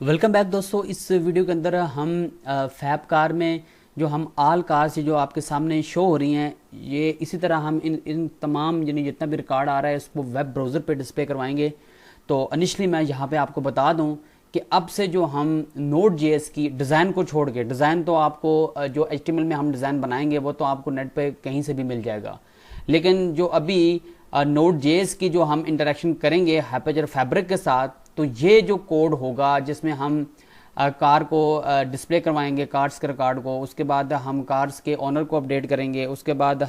Welcome back दोस्तों। इस video के अंदर हम फैब कार में जो हम आल कार्स जो आपके सामने शो हो रही हैं, ये इसी तरह हम इन तमाम यानी जितना भी रिकॉर्ड आ रहा है उसको वेब ब्राउज़र पे डिस्प्ले करवाएंगे। तो इनिशली मैं यहाँ पे आपको बता दूँ कि अब से जो हम नोड जेएस की डिज़ाइन को छोड़ के, डिज़ाइन तो आपको जो एचटीएमएल में हम डिज़ाइन बनाएंगे वो तो आपको नेट पे कहीं से भी मिल जाएगा, लेकिन जो अभी नोड जेएस की जो हम इंटरेक्शन करेंगे हाइपरचर फैब्रिक के साथ, तो ये जो कोड होगा जिसमें हम कार को डिस्प्ले करवाएंगे, कार्स के रिकॉर्ड को, उसके बाद हम कार्स के ओनर को अपडेट करेंगे, उसके बाद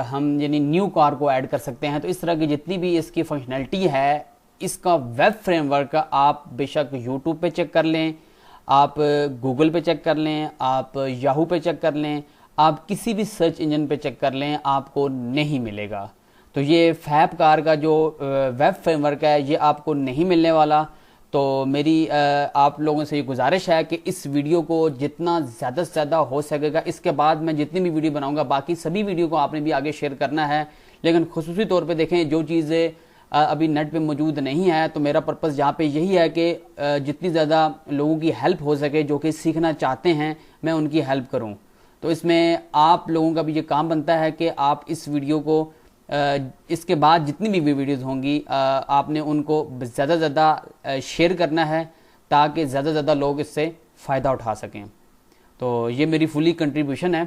हम यानी न्यू कार को ऐड कर सकते हैं। तो इस तरह की जितनी भी इसकी फंक्शनैलिटी है, इसका वेब फ्रेमवर्क आप बेशक यूट्यूब पे चेक कर लें, आप गूगल पे चेक कर लें, आप याहू पे चेक कर लें, आप किसी भी सर्च इंजन पे चेक कर लें, आपको नहीं मिलेगा। तो ये फैब कार का जो वेब फ्रेमवर्क है ये आपको नहीं मिलने वाला। तो मेरी आप लोगों से ये गुजारिश है कि इस वीडियो को जितना ज़्यादा से ज़्यादा हो सकेगा, इसके बाद मैं जितनी भी वीडियो बनाऊंगा बाकी सभी वीडियो को आपने भी आगे शेयर करना है, लेकिन खुसूसी तौर पे देखें जो चीज़ें अभी नेट पे मौजूद नहीं है, तो मेरा पर्पज़ यहाँ पे यही है कि जितनी ज़्यादा लोगों की हेल्प हो सके जो कि सीखना चाहते हैं, मैं उनकी हेल्प करूँ। तो इसमें आप लोगों का भी ये काम बनता है कि आप इस वीडियो को इसके बाद जितनी भी वीडियोस होंगी आपने उनको ज़्यादा से ज़्यादा शेयर करना है ताकि ज़्यादा से ज़्यादा लोग इससे फ़ायदा उठा सकें। तो ये मेरी फुली कंट्रीब्यूशन है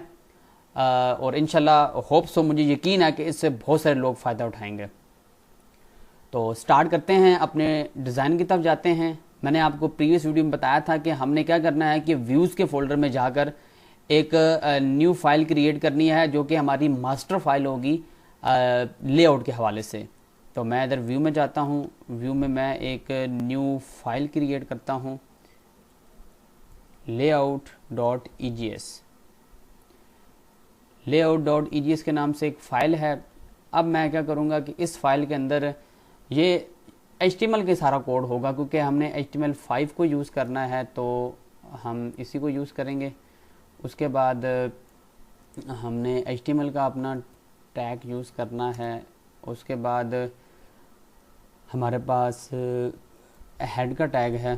और इंशाल्लाह होप सो, मुझे यकीन है कि इससे बहुत सारे लोग फ़ायदा उठाएंगे। तो स्टार्ट करते हैं, अपने डिज़ाइन की तरफ जाते हैं। मैंने आपको प्रीवियस वीडियो में बताया था कि हमने क्या करना है कि व्यूज़ के फोल्डर में जाकर एक न्यू फाइल क्रिएट करनी है जो कि हमारी मास्टर फाइल होगी लेआउट के हवाले से। तो मैं इधर व्यू में जाता हूँ, व्यू में मैं एक न्यू फाइल क्रिएट करता हूँ, layout.egs। layout.egs के नाम से एक फ़ाइल है। अब मैं क्या करूँगा कि इस फाइल के अंदर ये HTML के सारा कोड होगा, क्योंकि हमने HTML5 को यूज़ करना है तो हम इसी को यूज़ करेंगे। उसके बाद हमने HTML का अपना टैग यूज़ करना है। उसके बाद हमारे पास हेड का टैग है,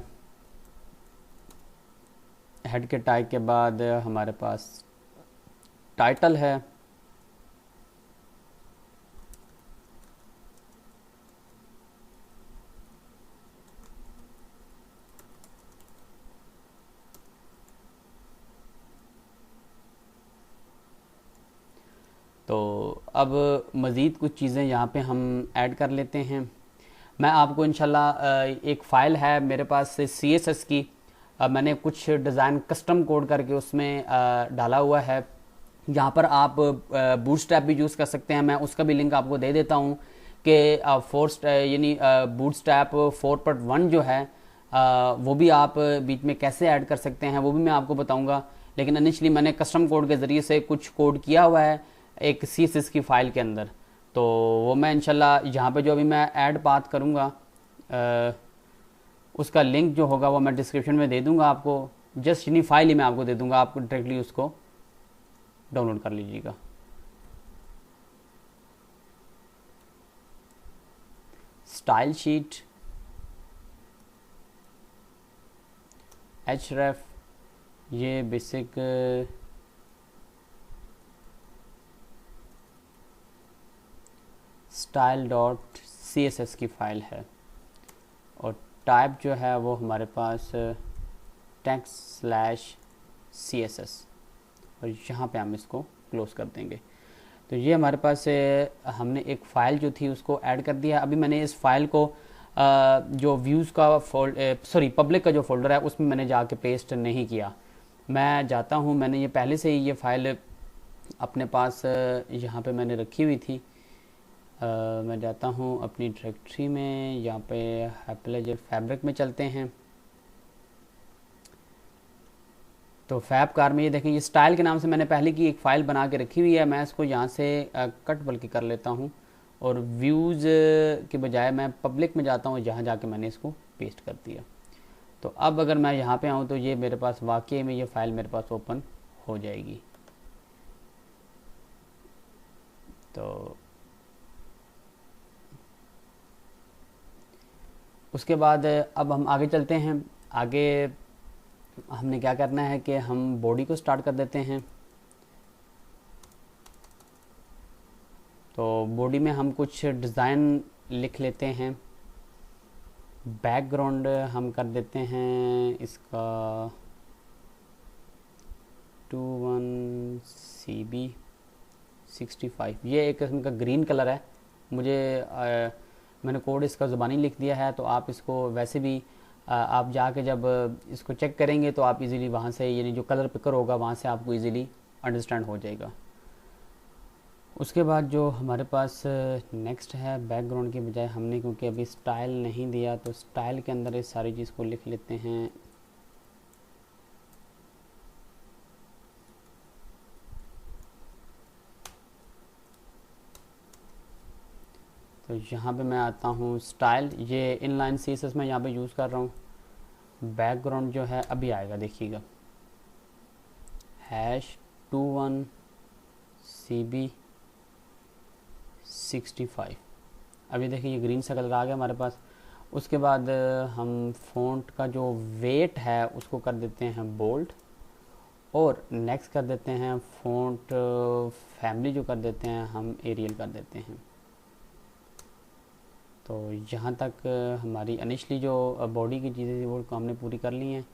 हेड के टैग के बाद हमारे पास टाइटल है, तो अब मज़ीद कुछ चीज़ें यहाँ पे हम ऐड कर लेते हैं। मैं आपको इंशाल्लाह एक फ़ाइल है मेरे पास CSS की, मैंने कुछ डिज़ाइन कस्टम कोड करके उसमें डाला हुआ है। यहाँ पर आप बूटस्ट्रैप भी यूज़ कर सकते हैं, मैं उसका भी लिंक आपको दे देता हूँ कि यानी बूटस्ट्रैप 4.1 जो है वो भी आप बीच में कैसे ऐड कर सकते हैं वो भी मैं आपको बताऊँगा। लेकिन इनिशली मैंने कस्टम कोड के ज़रिए से कुछ कोड किया हुआ है एक CSS की फ़ाइल के अंदर, तो वो मैं इंशाल्लाह यहाँ पे जो अभी मैं ऐड पाथ करूँगा उसका लिंक जो होगा वो मैं डिस्क्रिप्शन में दे दूँगा आपको। जस्ट इन्हीं फाइल ही मैं आपको दे दूँगा, आप डायरेक्टली उसको डाउनलोड कर लीजिएगा। स्टाइल शीट, href, ये बेसिक style.css की फ़ाइल है, और टाइप जो है वो हमारे पास text/css, और यहाँ पे हम इसको क्लोज़ कर देंगे। तो ये हमारे पास हमने एक फ़ाइल जो थी उसको ऐड कर दिया। अभी मैंने इस फाइल को जो व्यूज़ का पब्लिक का जो फोल्डर है उसमें मैंने जाके पेस्ट नहीं किया। मैं जाता हूँ, मैंने ये पहले से ही ये फ़ाइल अपने पास यहाँ पे मैंने रखी हुई थी। मैं जाता हूँ अपनी डायरेक्टरी में, यहाँ पे हाइपरचर फैब्रिक में चलते हैं। तो फैब कार में ये देखें, ये स्टाइल के नाम से मैंने पहले की एक फ़ाइल बना के रखी हुई है। मैं इसको यहाँ से कट बल्कि कर लेता हूँ और व्यूज़ के बजाय मैं पब्लिक में जाता हूँ, जहाँ जाके मैंने इसको पेस्ट कर दिया। तो अब अगर मैं यहाँ पे आऊँ तो ये मेरे पास वाकई में ये फ़ाइल मेरे पास ओपन हो जाएगी। तो उसके बाद अब हम आगे चलते हैं। आगे हमने क्या करना है कि हम बॉडी को स्टार्ट कर देते हैं। तो बॉडी में हम कुछ डिज़ाइन लिख लेते हैं। बैकग्राउंड हम कर देते हैं इसका 21CB65। ये एक किस्म का ग्रीन कलर है। मुझे मैंने कोड इसका ज़ुबानी लिख दिया है, तो आप इसको वैसे भी आप जाके जब इसको चेक करेंगे तो आप इजीली वहाँ से, यानी जो कलर पिकर होगा वहाँ से आपको इजीली अंडरस्टैंड हो जाएगा। उसके बाद जो हमारे पास नेक्स्ट है, बैकग्राउंड के बजाय हमने, क्योंकि अभी स्टाइल नहीं दिया, तो स्टाइल के अंदर इस सारी चीज़ को लिख लेते हैं। तो यहाँ पे मैं आता हूँ स्टाइल, ये इनलाइन सीएसएस में यहाँ पे यूज़ कर रहा हूँ। बैकग्राउंड जो है अभी आएगा, देखिएगा, #21CB65। अभी देखिए ये ग्रीन सा कलर आ गया हमारे पास। उसके बाद हम फ़ॉन्ट का जो वेट है उसको कर देते हैं बोल्ड, और नेक्स्ट कर देते हैं फ़ॉन्ट फैमिली जो कर देते हैं हम एरियल कर देते हैं। तो यहाँ तक हमारी इनिशली जो बॉडी की चीज़ें थी वो हमने पूरी कर ली हैं।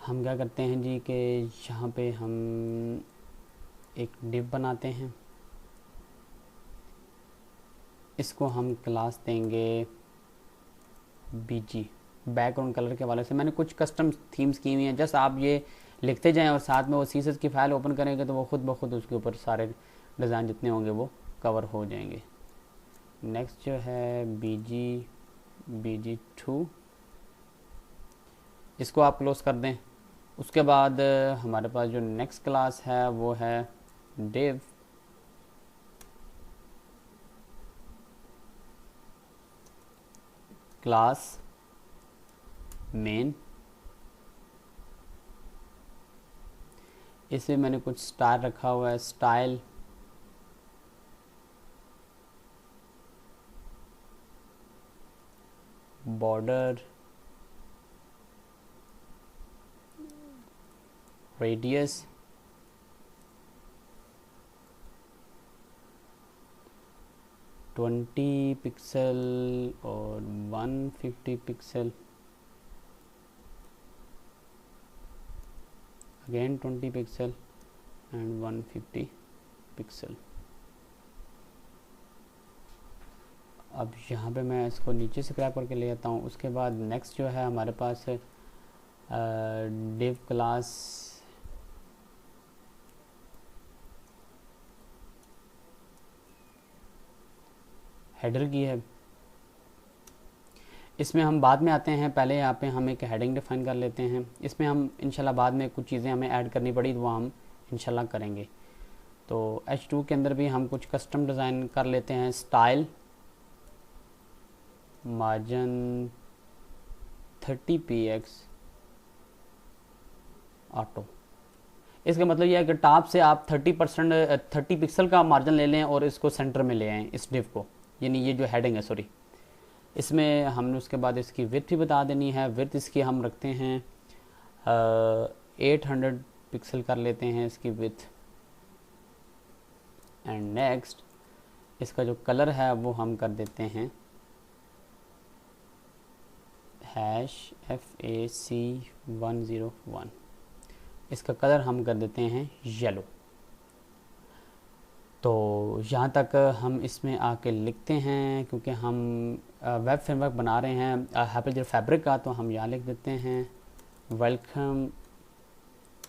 हम क्या करते हैं जी कि यहाँ पे हम एक डिव बनाते हैं। इसको हम क्लास देंगे BG, बैकग्राउंड कलर के वाले से। मैंने कुछ कस्टम थीम्स की हुई हैं, जस्ट आप ये लिखते जाएं और साथ में वो सीएसएस की फ़ाइल ओपन करेंगे तो वो खुद ब खुद उसके ऊपर सारे डिज़ाइन जितने होंगे वो कवर हो जाएंगे। नेक्स्ट जो है BG2, इसको आप क्लोज कर दें। उसके बाद हमारे पास जो नेक्स्ट क्लास है वो है div, क्लास मेन। इसमें मैंने कुछ स्टार रखा हुआ है, style, border, radius, twenty pixel और 150 pixel, again 20 pixel and 150 pixel. अब यहाँ पे मैं इसको नीचे से क्रैप करके ले आता हूँ। उसके बाद नेक्स्ट जो है हमारे पास div क्लास हेडर की है। इसमें हम बाद में आते हैं, पहले यहाँ पे हम एक हेडिंग डिफाइन कर लेते हैं। इसमें हम इंशाल्लाह बाद में कुछ चीज़ें हमें ऐड करनी पड़ी तो वो हम इंशाल्लाह करेंगे। तो H2 के अंदर भी हम कुछ कस्टम डिज़ाइन कर लेते हैं। Style, margin 30px auto. इसका मतलब यह है कि टॉप से आप 30 पिक्सल का मार्जिन ले लें और इसको सेंटर में ले आएँ इस डिव को, यानी ये जो हेडिंग है, सॉरी। इसमें हमने उसके बाद इसकी विड्थ भी बता देनी है। विड्थ इसकी हम रखते हैं 800 पिक्सल कर लेते हैं इसकी विड्थ। एंड नेक्स्ट इसका जो कलर है वो हम कर देते हैं #FAC101। इसका कलर हम कर देते हैं येलो। तो यहाँ तक हम इसमें आके लिखते हैं, क्योंकि हम वेब फ्रेमवर्क बना रहे हैं हाइपरलेजर फैब्रिक का, तो हम यहाँ लिख देते हैं welcome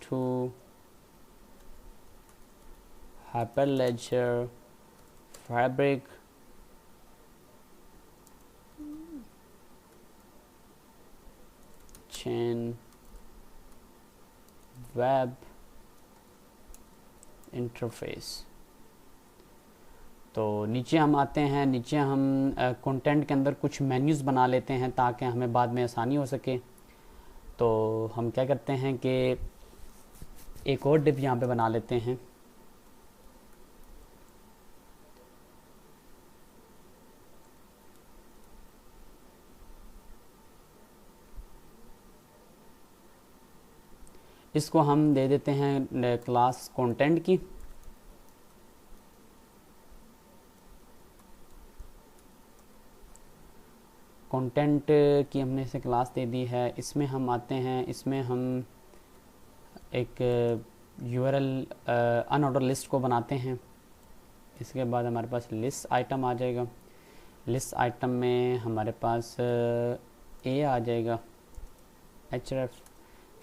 to Hyperledger Fabric chain web interface. तो नीचे हम आते हैं, नीचे हम कंटेंट के अंदर कुछ मेन्यूज़ बना लेते हैं ताकि हमें बाद में आसानी हो सके। तो हम क्या करते हैं कि एक और डिव यहाँ पे बना लेते हैं। इसको हम दे देते हैं क्लास कंटेंट की। कंटेंट की हमने इसे क्लास दे दी है। इसमें हम आते हैं, इसमें हम एक यूआरएल अनऑर्डर लिस्ट को बनाते हैं। इसके बाद हमारे पास लिस्ट आइटम आ जाएगा। लिस्ट आइटम में हमारे पास ए आ जाएगा href।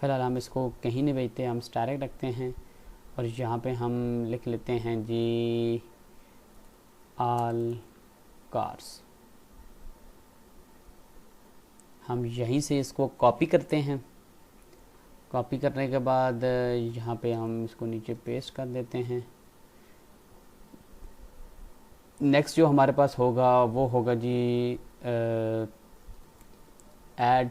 फ़िलहाल हम इसको कहीं नहीं भेजते, हम स्टारक रखते हैं और यहाँ पे हम लिख लेते हैं जी ऑल कार्स। हम यहीं से इसको कॉपी करते हैं। कॉपी करने के बाद यहाँ पे हम इसको नीचे पेस्ट कर देते हैं। नेक्स्ट जो हमारे पास होगा वो होगा जी ऐड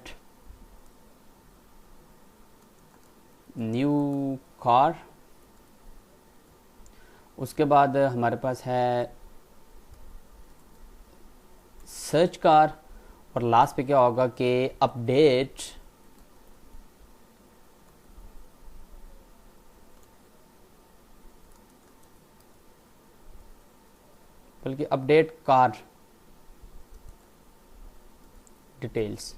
न्यू कार। उसके बाद हमारे पास है सर्च कार और लास्ट पे क्या होगा कि अपडेट बल्कि अपडेट कार डिटेल्स।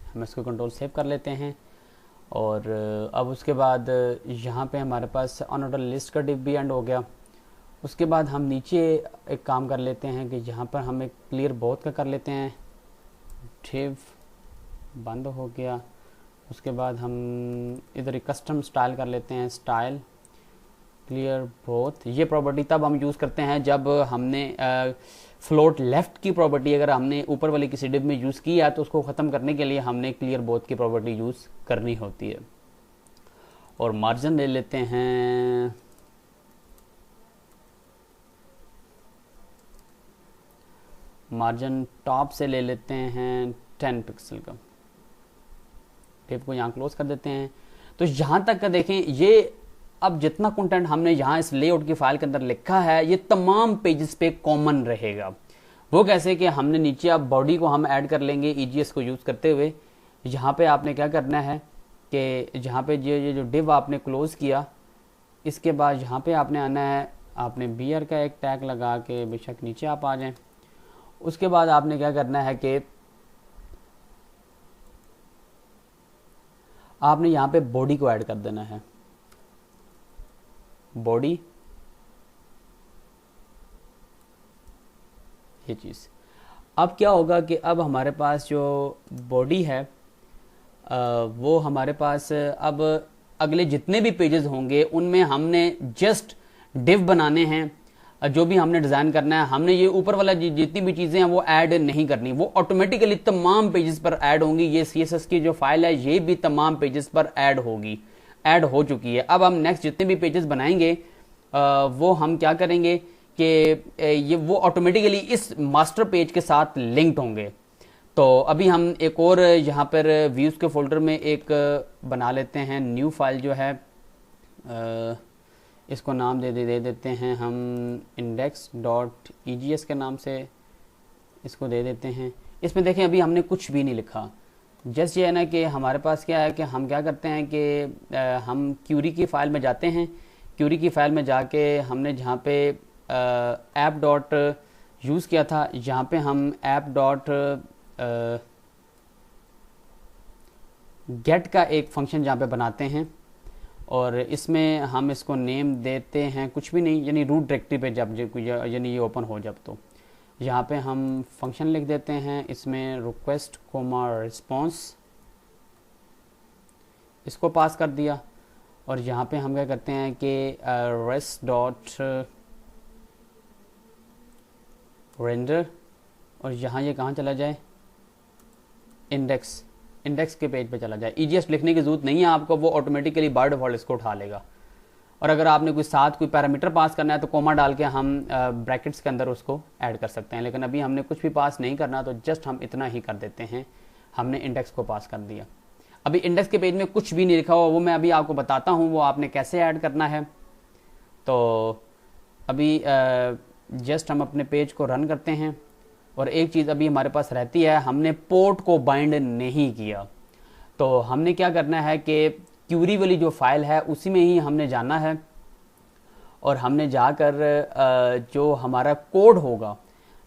हम इसको कंट्रोल सेव कर लेते हैं और अब उसके बाद यहाँ पे हमारे पास अनऑर्डर लिस्ट का डिव भी एंड हो गया। उसके बाद हम नीचे एक काम कर लेते हैं कि यहाँ पर हम एक क्लियर बोथ का कर लेते हैं। डिव बंद हो गया। उसके बाद हम इधर एक कस्टम स्टाइल कर लेते हैं, स्टाइल क्लियर बोथ। ये प्रॉपर्टी तब हम यूज़ करते हैं जब हमने फ्लोट लेफ़्ट की प्रॉपर्टी अगर हमने ऊपर वाली किसी डिव में यूज़ की है तो उसको ख़त्म करने के लिए हमने क्लियर बोथ की प्रॉपर्टी यूज़ करनी होती है। और मार्जिन ले लेते हैं मार्जिन टॉप से ले लेते हैं 10 पिक्सल का। टेप को यहाँ क्लोज कर देते हैं। तो यहाँ तक का देखें, ये अब जितना कंटेंट हमने यहाँ इस लेआउट की फाइल के अंदर लिखा है ये तमाम पेजेस पे कॉमन रहेगा। वो कैसे कि हमने नीचे अब बॉडी को हम ऐड कर लेंगे ईजीएस को यूज़ करते हुए। यहाँ पे आपने क्या करना है कि यहाँ पे ये जो डिव आपने क्लोज किया, इसके बाद यहाँ पे आपने आना है, आपने बीयर का एक टैग लगा के बेशक नीचे आप आ जाएं। उसके बाद आपने क्या करना है कि आपने यहाँ पे बॉडी को ऐड कर देना है। बॉडी ये चीज़। अब क्या होगा कि अब हमारे पास जो बॉडी है वो हमारे पास अब अगले जितने भी पेजेस होंगे उनमें हमने जस्ट डिव बनाने हैं। जो भी हमने डिज़ाइन करना है हमने ये ऊपर वाला जितनी भी चीज़ें हैं वो ऐड नहीं करनी, वो ऑटोमेटिकली तमाम पेजेस पर ऐड होंगी। ये CSS की जो फाइल है ये भी तमाम पेजेस पर ऐड होगी, ऐड हो चुकी है। अब हम नेक्स्ट जितने भी पेजेस बनाएंगे वो हम क्या करेंगे कि ये वो ऑटोमेटिकली इस मास्टर पेज के साथ लिंक्ड होंगे। तो अभी हम एक और यहाँ पर व्यूज़ के फोल्डर में एक बना लेते हैं न्यू फाइल जो है, इसको नाम दे देते हैं हम index.egs के नाम से इसको दे देते हैं। इसमें देखें अभी हमने कुछ भी नहीं लिखा, जस्ट ये है ना कि हमारे पास क्या है कि हम क्या करते हैं कि हम क्यूरी की फ़ाइल में जाते हैं। क्यूरी की फ़ाइल में जाके हमने जहाँ पे ऐप डॉट यूज़ किया था यहाँ पे हम ऐप डॉट गेट का एक फंक्शन जहाँ पे बनाते हैं और इसमें हम इसको नेम देते हैं कुछ भी नहीं, यानी रूट डायरेक्टरी पे जब यानी ये ओपन हो जब, तो यहाँ पे हम फंक्शन लिख देते हैं इसमें रिक्वेस्ट कोमा रिस्पॉन्स, इसको पास कर दिया। और यहाँ पे हम क्या करते हैं कि रेस्ट डॉट रेंडर, और यहाँ ये कहाँ चला जाए, इंडेक्स के पेज पे चला जाए। ईजीएस लिखने की जरूरत नहीं है आपको, वो ऑटोमेटिकली बाय डिफॉल्ट इसको उठा लेगा। और अगर आपने कोई साथ कोई पैरामीटर पास करना है तो कोमा डाल के हम ब्रैकेट्स के अंदर उसको ऐड कर सकते हैं, लेकिन अभी हमने कुछ भी पास नहीं करना तो जस्ट हम इतना ही कर देते हैं, हमने इंडेक्स को पास कर दिया। अभी इंडेक्स के पेज में कुछ भी नहीं लिखा हुआ, वो मैं अभी आपको बताता हूँ वो आपने कैसे ऐड करना है। तो अभी जस्ट हम अपने पेज को रन करते हैं और एक चीज़ अभी हमारे पास रहती है, हमने पोर्ट को बाइंड नहीं किया। तो हमने क्या करना है कि क्यूरी वाली जो फाइल है उसी में ही हमने जाना है और हमने जाकर जो हमारा कोड होगा,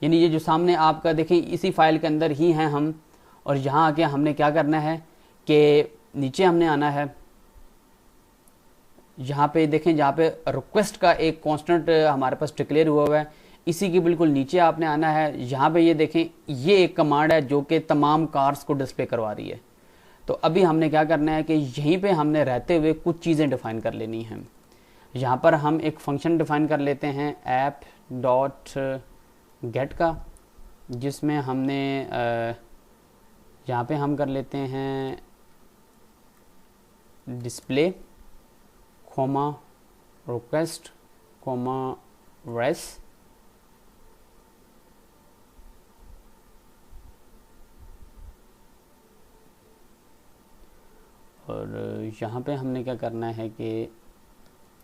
यानी ये जो सामने आपका देखें इसी फाइल के अंदर ही हैं हम, और यहाँ आके हमने क्या करना है कि नीचे हमने आना है, यहाँ पे देखें जहाँ पे रिक्वेस्ट का एक कांस्टेंट हमारे पास डिक्लेयर हुआ है, इसी के बिल्कुल नीचे आपने आना है। यहाँ पे ये देखें ये एक कमांड है जो कि तमाम कार्स को डिस्प्ले करवा रही है। तो अभी हमने क्या करना है कि यहीं पे हमने रहते हुए कुछ चीज़ें डिफ़ाइन कर लेनी हैं। यहाँ पर हम एक फंक्शन डिफ़ाइन कर लेते हैं ऐप डॉट गेट का, जिसमें हमने यहाँ पे हम कर लेते हैं display comma request comma res, और यहाँ पे हमने क्या करना है कि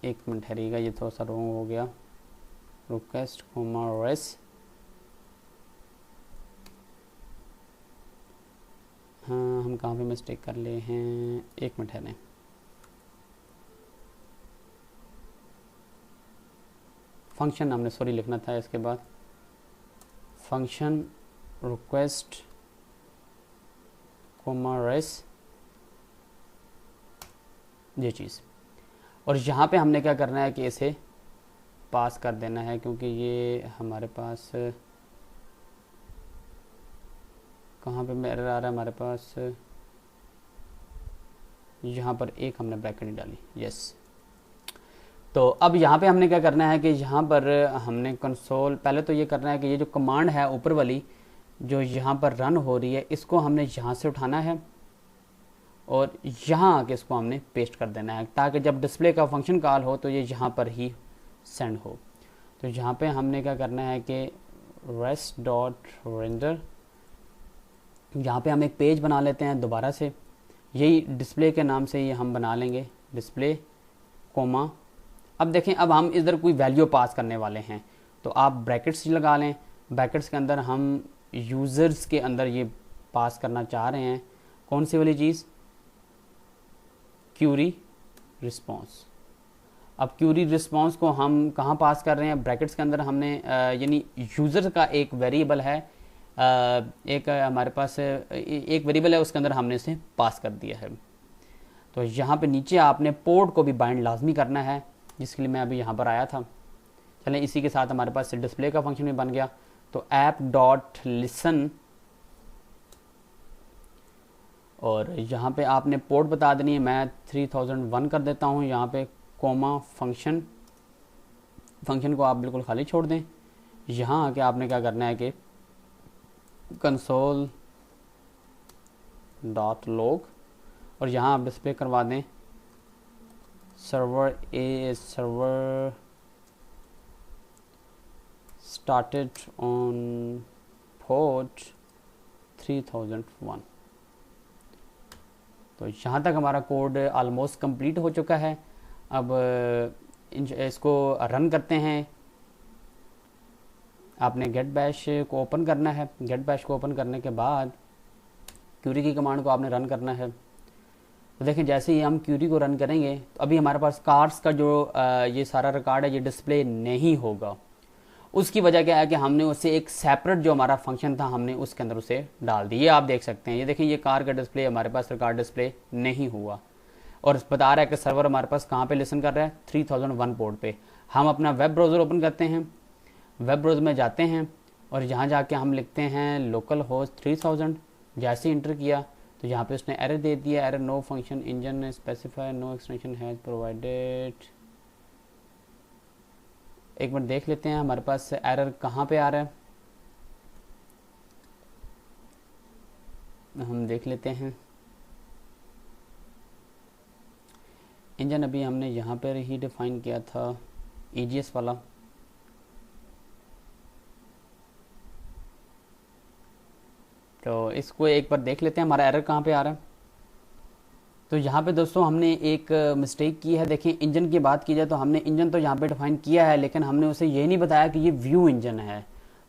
एक मिनट ठहरिएगा, ये थोड़ा सा रॉन्ग हो गया, रिक्वेस्ट कोमा रेस, हाँ हम कहाँ पे मिस्टेक कर ले हैं, एक मिनट ठहरें। फंक्शन हमने सॉरी लिखना था, इसके बाद फंक्शन रिक्वेस्ट कोमा रेस, ये चीज़, और यहाँ पे हमने क्या करना है कि इसे पास कर देना है, क्योंकि ये हमारे पास कहाँ पे एरर आ रहा है, हमारे पास यहाँ पर एक हमने ब्रैकेट नहीं डाली, यस। तो अब यहाँ पे हमने क्या करना है कि यहाँ पर हमने कंसोल, पहले तो ये करना है कि ये जो कमांड है ऊपर वाली जो यहाँ पर रन हो रही है, इसको हमने यहाँ से उठाना है और यहाँ आके इसको हमने पेस्ट कर देना है, ताकि जब डिस्प्ले का फंक्शन कॉल हो तो ये यहाँ पर ही सेंड हो। तो यहाँ पे हमने क्या करना है कि रेस्ट डॉट रेंडर, यहाँ पे हम एक पेज बना लेते हैं दोबारा से, यही डिस्प्ले के नाम से ये हम बना लेंगे डिस्प्ले कोमा। अब देखें अब हम इधर कोई वैल्यू पास करने वाले हैं, तो आप ब्रैकेट्स लगा लें, ब्रैकेट्स के अंदर हम यूज़र्स के अंदर ये पास करना चाह रहे हैं, कौन सी वाली चीज़, क्यूरी रिस्पॉन्स। अब क्यूरी रिस्पॉन्स को हम कहाँ पास कर रहे हैं, ब्रैकेट्स के अंदर हमने यानी यूज़र का एक वेरिएबल है, एक हमारे पास एक वेरिएबल है, उसके अंदर हमने इसे पास कर दिया है। तो यहाँ पे नीचे आपने पोर्ट को भी बाइंड लाजमी करना है, जिसके लिए मैं अभी यहाँ पर आया था। चलें इसी के साथ हमारे पास डिस्प्ले का फंक्शन भी बन गया। तो ऐप डॉट लिसन, और यहाँ पे आपने पोर्ट बता देनी है, मैं 3001 कर देता हूँ यहाँ पे, कोमा फंक्शन, फंक्शन को आप बिल्कुल खाली छोड़ दें। यहाँ आके आपने क्या करना है कि कंसोल डॉट लॉग, और यहाँ आप डिस्प्ले करवा दें सर्वर स्टार्टेड ऑन पोर्ट 3001। तो यहाँ तक हमारा कोड ऑलमोस्ट कंप्लीट हो चुका है। अब इसको रन करते हैं। आपने गेट बैश को ओपन करना है, गेट बैश को ओपन करने के बाद क्यूरी की कमांड को आपने रन करना है। तो देखें जैसे ही हम क्यूरी को रन करेंगे तो अभी हमारे पास कार्स का जो ये सारा रिकॉर्ड है ये डिस्प्ले नहीं होगा। उसकी वजह क्या है कि हमने उससे एक सेपरेट जो हमारा फंक्शन था हमने उसके अंदर उसे डाल दिया। ये आप देख सकते हैं, ये देखें ये कार का डिस्प्ले हमारे पास रिकॉर्ड डिस्प्ले नहीं हुआ, और बता रहा है कि सर्वर हमारे पास कहाँ पे लिसन कर रहा है, 3001 पोर्ट पे। हम अपना वेब ब्राउज़र ओपन करते हैं, वेब ब्राउज़र में जाते हैं और यहाँ जाके हम लिखते हैं लोकल होस्ट 3000। जैसे इंटर किया तो यहाँ पे उसने एरर दे दिया, error no function engine specify no extension has provided. एक मिनट देख लेते हैं हमारे पास एरर कहाँ पे आ रहा है, हम देख लेते हैं। इंजन अभी हमने यहाँ पर ही डिफाइन किया था, EGS वाला। तो इसको एक बार देख लेते हैं हमारा एरर कहाँ पे आ रहा है। तो यहाँ पे दोस्तों हमने एक मिस्टेक की है। देखिए इंजन की बात की जाए तो हमने इंजन तो यहाँ पे डिफाइन किया है, लेकिन हमने उसे ये नहीं बताया कि ये व्यू इंजन है।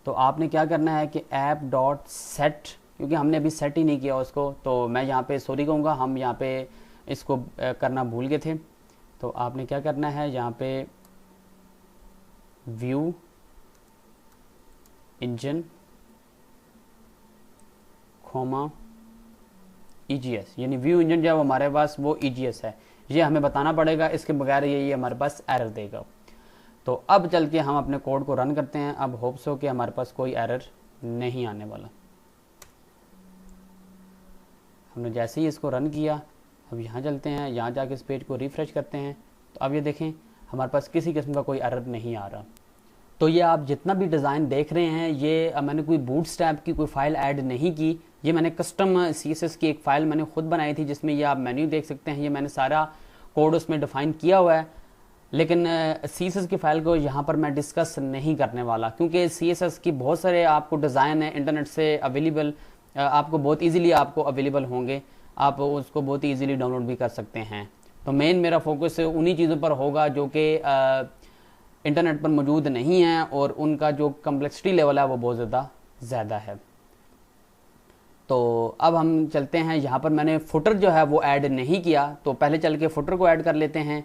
तो आपने क्या करना है कि ऐप डॉट सेट क्योंकि हमने अभी सेट ही नहीं किया उसको, तो मैं यहाँ पे सॉरी कहूँगा, हम यहाँ पे इसको करना भूल गए थे। तो आपने क्या करना है, यहाँ पे व्यू इंजन खोमा EGS, यानी व्यू इंजन जो हमारे पास वो EGS है, ये हमें बताना पड़ेगा, इसके बगैर ये हमारे पास एरर देगा। तो अब चल के हम अपने कोड को रन करते हैं। अब होप्स हो कि हमारे पास कोई एरर नहीं आने वाला। हमने जैसे ही इसको रन किया, अब यहाँ चलते हैं, यहाँ जाके इस पेज को रिफ्रेश करते हैं, तो अब ये देखें हमारे पास किसी किस्म का कोई एरर नहीं आ रहा। तो ये आप जितना भी डिज़ाइन देख रहे हैं, ये मैंने कोई बूटस्ट्रैप की कोई फ़ाइल ऐड नहीं की, ये मैंने कस्टम CSS की एक फ़ाइल मैंने खुद बनाई थी, जिसमें ये आप मेन्यू देख सकते हैं, ये मैंने सारा कोड उसमें डिफ़ाइन किया हुआ है। लेकिन CSS की फ़ाइल को यहाँ पर मैं डिस्कस नहीं करने वाला, क्योंकि CSS की बहुत सारे आपको डिज़ाइन है इंटरनेट से अवेलेबल, आपको बहुत ईजीली आपको अवेलेबल होंगे, आप उसको बहुत ईजीली डाउनलोड भी कर सकते हैं। तो मेन मेरा फोकस उन्हीं चीज़ों पर होगा जो कि इंटरनेट पर मौजूद नहीं है और उनका जो कम्प्लेक्सिटी लेवल है वो बहुत ज़्यादा है। तो अब हम चलते हैं, यहाँ पर मैंने फुटर जो है वो ऐड नहीं किया, तो पहले चल के फुटर को ऐड कर लेते हैं।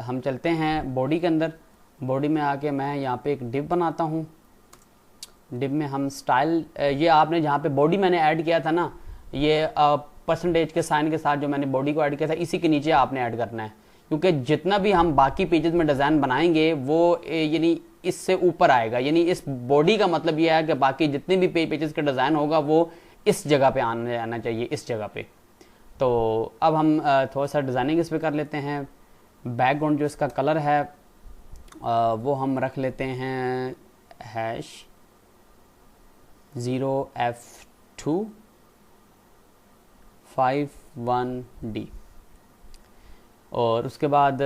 हम चलते हैं बॉडी के अंदर, बॉडी में आके मैं यहाँ पे एक डिव बनाता हूँ। डिव में हम स्टाइल, ये आपने जहाँ पे बॉडी मैंने ऐड किया था ना, ये परसेंटेज के साइन के साथ जो मैंने बॉडी को ऐड किया था, इसी के नीचे आपने ऐड करना है, क्योंकि जितना भी हम बाकी पेजेस में डिज़ाइन बनाएंगे वो यानी इससे ऊपर आएगा। यानी इस बॉडी का मतलब ये है कि बाकी जितने भी पेजेस का डिज़ाइन होगा वो इस जगह पे आना चाहिए, इस जगह पे। तो अब हम थोड़ा सा डिज़ाइनिंग इस पर कर लेते हैं। बैकग्राउंड जो इसका कलर है वो हम रख लेते हैं #0F251D, और उसके बाद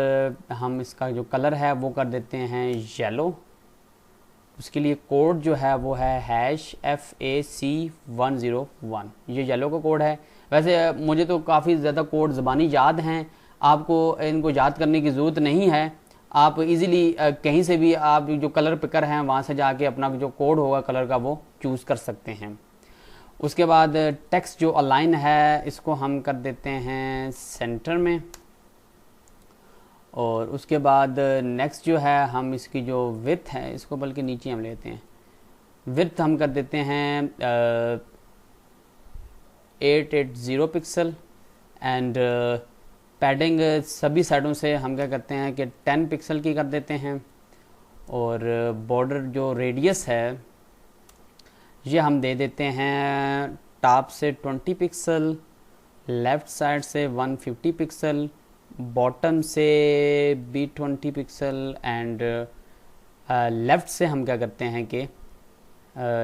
हम इसका जो कलर है वो कर देते हैं येलो। उसके लिए कोड जो है वो है #FAC101, ये येलो का कोड है। वैसे मुझे तो काफ़ी ज़्यादा कोड ज़बानी याद हैं, आपको इनको याद करने की ज़रूरत नहीं है। आप इजीली कहीं से भी आप जो कलर पिकर हैं वहाँ से जाके अपना जो कोड होगा कलर का वो चूज़ कर सकते हैं। उसके बाद टेक्स्ट जो अलाइन है इसको हम कर देते हैं सेंटर में, और उसके बाद नेक्स्ट जो है हम इसकी जो विड्थ है इसको बल्कि नीचे हम लेते हैं, विड्थ हम कर देते हैं 880 पिक्सल, एंड पैडिंग सभी साइडों से हम क्या करते हैं कि 10 पिक्सल की कर देते हैं, और बॉर्डर जो रेडियस है ये हम दे देते हैं टॉप से 20 पिक्सल, लेफ़्ट साइड से 150 पिक्सल, बॉटम से भी 20 पिक्सल, एंड लेफ़्ट से हम क्या करते हैं कि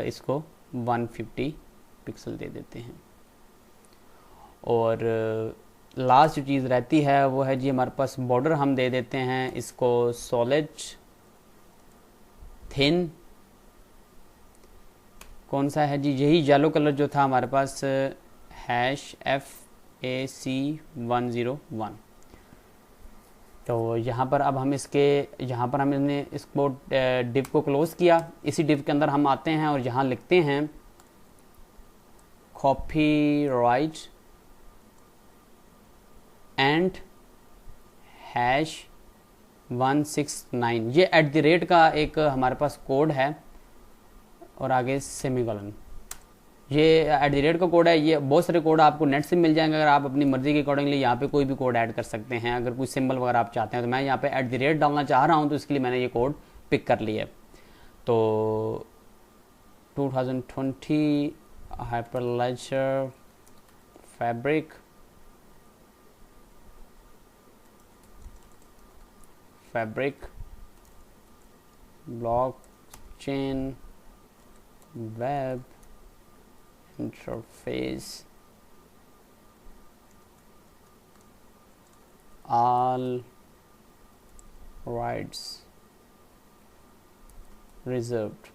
इसको 150 पिक्सल दे देते हैं। और लास्ट जो चीज़ रहती है वो है जी हमारे पास बॉर्डर हम दे देते हैं इसको सॉलिड थिन, कौन सा है जी, यही येलो कलर जो था हमारे पास #FAC101। तो यहाँ पर अब हम यहाँ पर हमने इसको डिव को क्लोज़ किया। इसी डिव के अंदर हम आते हैं और यहाँ लिखते हैं कॉपीराइट एंड #169, ये @ का एक हमारे पास कोड है और आगे सेमीकोलन, ये @ का कोड है। ये बहुत सारे कोड आपको नेट से मिल जाएंगे, अगर आप अपनी मर्जी के अकॉर्डिंगली यहाँ पे कोई भी कोड ऐड कर सकते हैं। अगर कोई सिंबल वगैरह आप चाहते हैं, तो मैं यहाँ पे @ डालना चाह रहा हूँ, तो इसके लिए मैंने ये कोड पिक कर लिया है। तो 2020 Hyperledger Fabric blockchain web interface all rights reserved.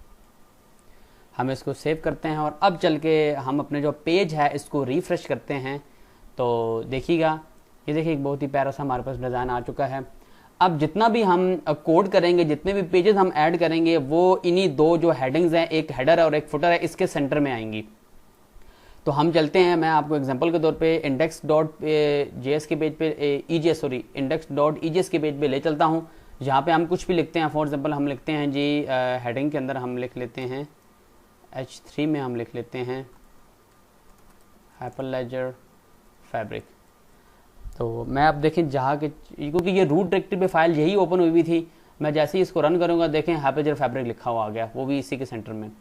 हम इसको सेव करते हैं और अब चल के हम अपने जो पेज है इसको रिफ्रेश करते हैं। तो देखिएगा, ये देखिए एक बहुत ही प्यारा सा हमारे पास डिज़ाइन आ चुका है। अब जितना भी हम कोड करेंगे, जितने भी पेजेस हम ऐड करेंगे, वो इन्हीं दो जो हेडिंग्स हैं, एक हेडर है और एक फुटर है, इसके सेंटर में आएंगी। तो हम चलते हैं, मैं आपको एग्जांपल के तौर पे index.js के पेज पे index.ejs के पेज पे ले चलता हूँ। यहाँ पे हम कुछ भी लिखते हैं, फॉर एग्जांपल हम लिखते हैं जी हेडिंग के अंदर हम लिख लेते हैं H3 में हम लिख लेते हैं हाइपरलेजर फैब्रिक। तो मैं अब देखें जहाँ के, क्योंकि ये रूट डायरेक्टरी पे फाइल यही ओपन हुई थी, मैं जैसे ही इसको रन करूँगा देखें हाइपरलेजर फैब्रिक लिखा हुआ आ गया, वो भी इसी के सेंटर में।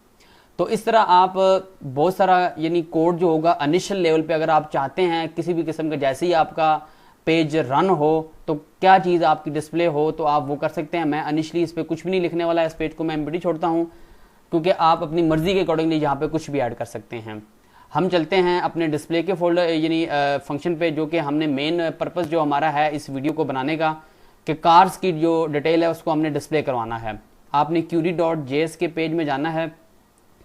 तो इस तरह आप बहुत सारा यानी कोड जो होगा इनिशियल लेवल पे, अगर आप चाहते हैं किसी भी किस्म का जैसे ही आपका पेज रन हो तो क्या चीज़ आपकी डिस्प्ले हो, तो आप वो कर सकते हैं। मैं इनिशियली इस पर कुछ भी नहीं लिखने वाला, इस पेज को मैं एम्प्टी छोड़ता हूँ, क्योंकि आप अपनी मर्जी के अकॉर्डिंगली यहाँ पे कुछ भी ऐड कर सकते हैं। हम चलते हैं अपने डिस्प्ले के फोल्डर यानी फंक्शन पे, जो कि हमने मेन पर्पस जो हमारा है इस वीडियो को बनाने का, कि कार्स की जो डिटेल है उसको हमने डिस्प्ले करवाना है। आपने query.js के पेज में जाना है।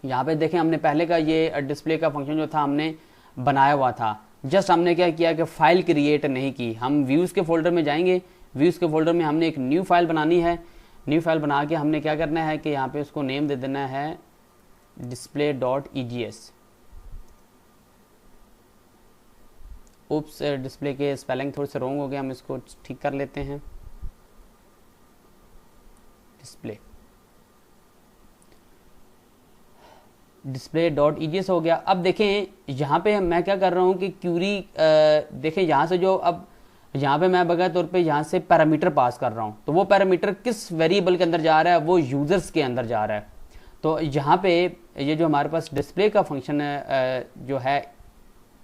यहाँ पे देखें हमने पहले का ये डिस्प्ले का फंक्शन जो था हमने बनाया हुआ था, जस्ट हमने क्या किया कि फाइल क्रिएट नहीं की। हम व्यूज़ के फोल्डर में जाएंगे, व्यूज़ के फोल्डर में हमने एक न्यू फाइल बनानी है। न्यू फाइल बना के हमने क्या करना है कि यहाँ पे उसको नेम दे देना है display.egs। उप्स, डिस्प्ले के स्पेलिंग थोड़े से रॉन्ग हो गए, हम इसको ठीक कर लेते हैं। display.egs हो गया। अब देखें यहाँ पे मैं क्या कर रहा हूँ कि क्यूरी देखें यहाँ से जो, अब यहाँ पे मैं बगैर तौर पे यहाँ से पैरामीटर पास कर रहा हूँ, तो वो पैरामीटर किस वेरिएबल के अंदर जा रहा है, वो यूज़र्स के अंदर जा रहा है। तो यहाँ पे ये जो हमारे पास डिस्प्ले का फंक्शन है जो है,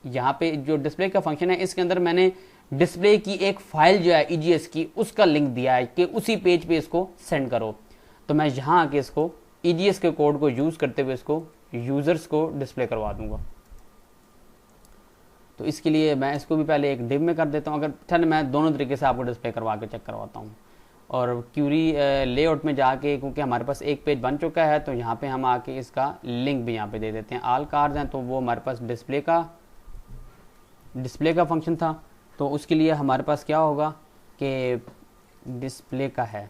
यहाँ पे जो डिस्प्ले का फंक्शन है इसके अंदर मैंने डिस्प्ले की एक फाइल जो है EGS की, उसका लिंक दिया है कि उसी पेज पे इसको सेंड करो। तो मैं यहाँ आके इसको EGS के कोड को यूज़ करते हुए इसको यूज़र्स को डिस्प्ले करवा दूंगा। तो इसके लिए मैं इसको भी पहले एक डिव में कर देता हूँ। अगर ठंड मैं दोनों तरीके से आपको डिस्प्ले करवा के चेक करवाता हूँ। और क्यूरी लेआउट में जाके, क्योंकि हमारे पास एक पेज बन चुका है, तो यहाँ पे हम आके इसका लिंक भी यहाँ पे दे देते हैं। ऑल कार्स हैं तो वो हमारे पास डिस्प्ले का फंक्शन था, तो उसके लिए हमारे पास क्या होगा कि डिस्प्ले का है।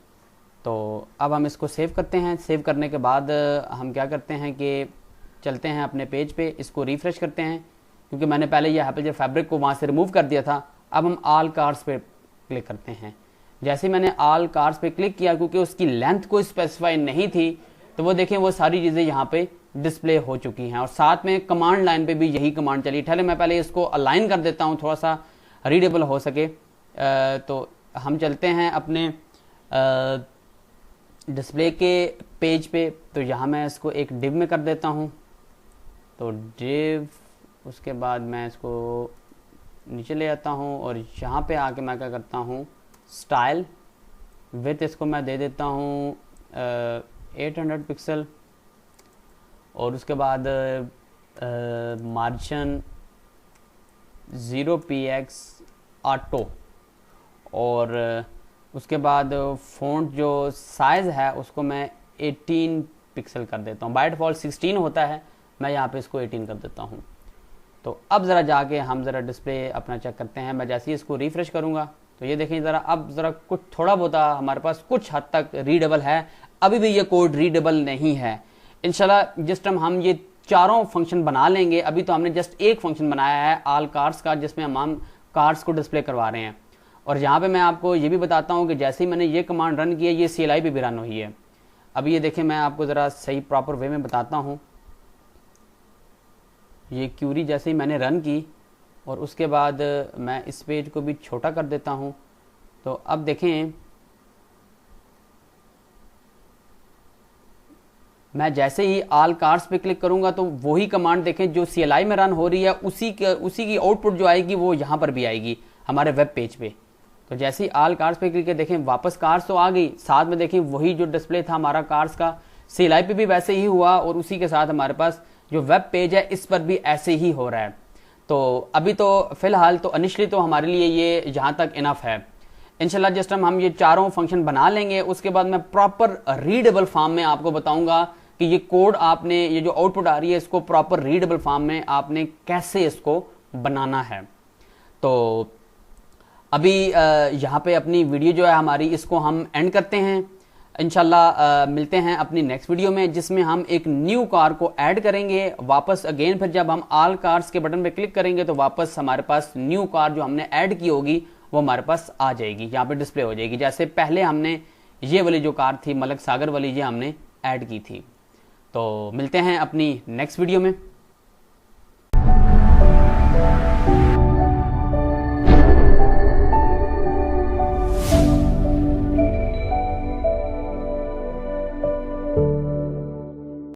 तो अब हम इसको सेव करते हैं। सेव करने के बाद हम क्या करते हैं कि चलते हैं अपने पेज पे, इसको रिफ्रेश करते हैं, क्योंकि मैंने पहले ये हाइपरलेजर फैब्रिक को वहाँ से रिमूव कर दिया था। अब हम ऑल कार्स पे क्लिक करते हैं। जैसे ही मैंने ऑल कार्स पे क्लिक किया, क्योंकि उसकी लेंथ कोई स्पेसिफाई नहीं थी, तो वो देखें वो सारी चीज़ें यहाँ पे डिस्प्ले हो चुकी हैं। और साथ में कमांड लाइन पे भी यही कमांड चली। ठहरे मैं पहले इसको अलाइन कर देता हूँ, थोड़ा सा रीडेबल हो सके। तो हम चलते हैं अपने डिस्प्ले के पेज पे। तो यहाँ मैं इसको एक डिव में कर देता हूँ। तो डिव, उसके बाद मैं इसको नीचे ले आता हूँ और यहाँ पे आके मैं क्या करता हूँ, स्टाइल विथ इसको मैं दे देता हूँ 800 पिक्सल। और उसके बाद मार्जिन 0px ऑटो। और उसके बाद फ़ॉन्ट जो साइज़ है उसको मैं 18 पिक्सल कर देता हूँ। बाय डिफ़ॉल्ट 16 होता है, मैं यहाँ पे इसको 18 कर देता हूँ। तो अब ज़रा जाके हम ज़रा डिस्प्ले अपना चेक करते हैं। मैं जैसे ही इसको रिफ़्रेश करूँगा तो ये देखें ज़रा, अब ज़रा कुछ थोड़ा बहुत हमारे पास कुछ हद तक रीडेबल है। अभी भी ये कोड रीडेबल नहीं है। इंशाल्लाह जिस टाइम हम ये चारों फंक्शन बना लेंगे, अभी तो हमने जस्ट एक फंक्शन बनाया है ऑल कार्स का, जिसमें हम कार्स को डिस्प्ले करवा रहे हैं। और यहाँ पे मैं आपको ये भी बताता हूँ कि जैसे ही मैंने ये कमांड रन की है, ये CLI पे भी रन हुई है। अब ये देखें, मैं आपको ज़रा सही प्रॉपर वे में बताता हूँ। ये क्यूरी जैसे ही मैंने रन की और उसके बाद मैं इस पेज को भी छोटा कर देता हूँ। तो अब देखें, मैं जैसे ही ऑल कार्स पे क्लिक करूंगा तो वही कमांड देखें जो CLI में रन हो रही है, उसी की आउटपुट जो आएगी वो यहाँ पर भी आएगी हमारे वेब पेज पे। तो जैसे ही ऑल कार्स पे क्लिक कर देखें, वापस कार्स तो आ गई, साथ में देखें वही जो डिस्प्ले था हमारा कार्स का, CLI पे भी वैसे ही हुआ और उसी के साथ हमारे पास जो वेब पेज है इस पर भी ऐसे ही हो रहा है। तो अभी तो फिलहाल तो इनिशियली तो हमारे लिए ये यहाँ तक इनफ है। इंशाल्लाह जिस टाइम हम ये चारों फंक्शन बना लेंगे, उसके बाद मैं प्रॉपर रीडेबल फॉर्म में आपको बताऊंगा कि ये कोड आपने, ये जो आउटपुट आ रही है, इसको प्रॉपर रीडेबल फॉर्म में आपने कैसे इसको बनाना है। तो अभी यहाँ पे अपनी वीडियो जो है हमारी, इसको हम एंड करते हैं। इंशाल्लाह मिलते हैं अपनी नेक्स्ट वीडियो में, जिसमें हम एक न्यू कार को ऐड करेंगे वापस अगेन। फिर जब हम ऑल कार्स के बटन पे क्लिक करेंगे तो वापस हमारे पास न्यू कार जो हमने ऐड की होगी वो हमारे पास आ जाएगी, यहाँ पे डिस्प्ले हो जाएगी। जैसे पहले हमने ये वाली जो कार थी मलक सागर वाली, ये हमने ऐड की थी। तो मिलते हैं अपनी नेक्स्ट वीडियो में।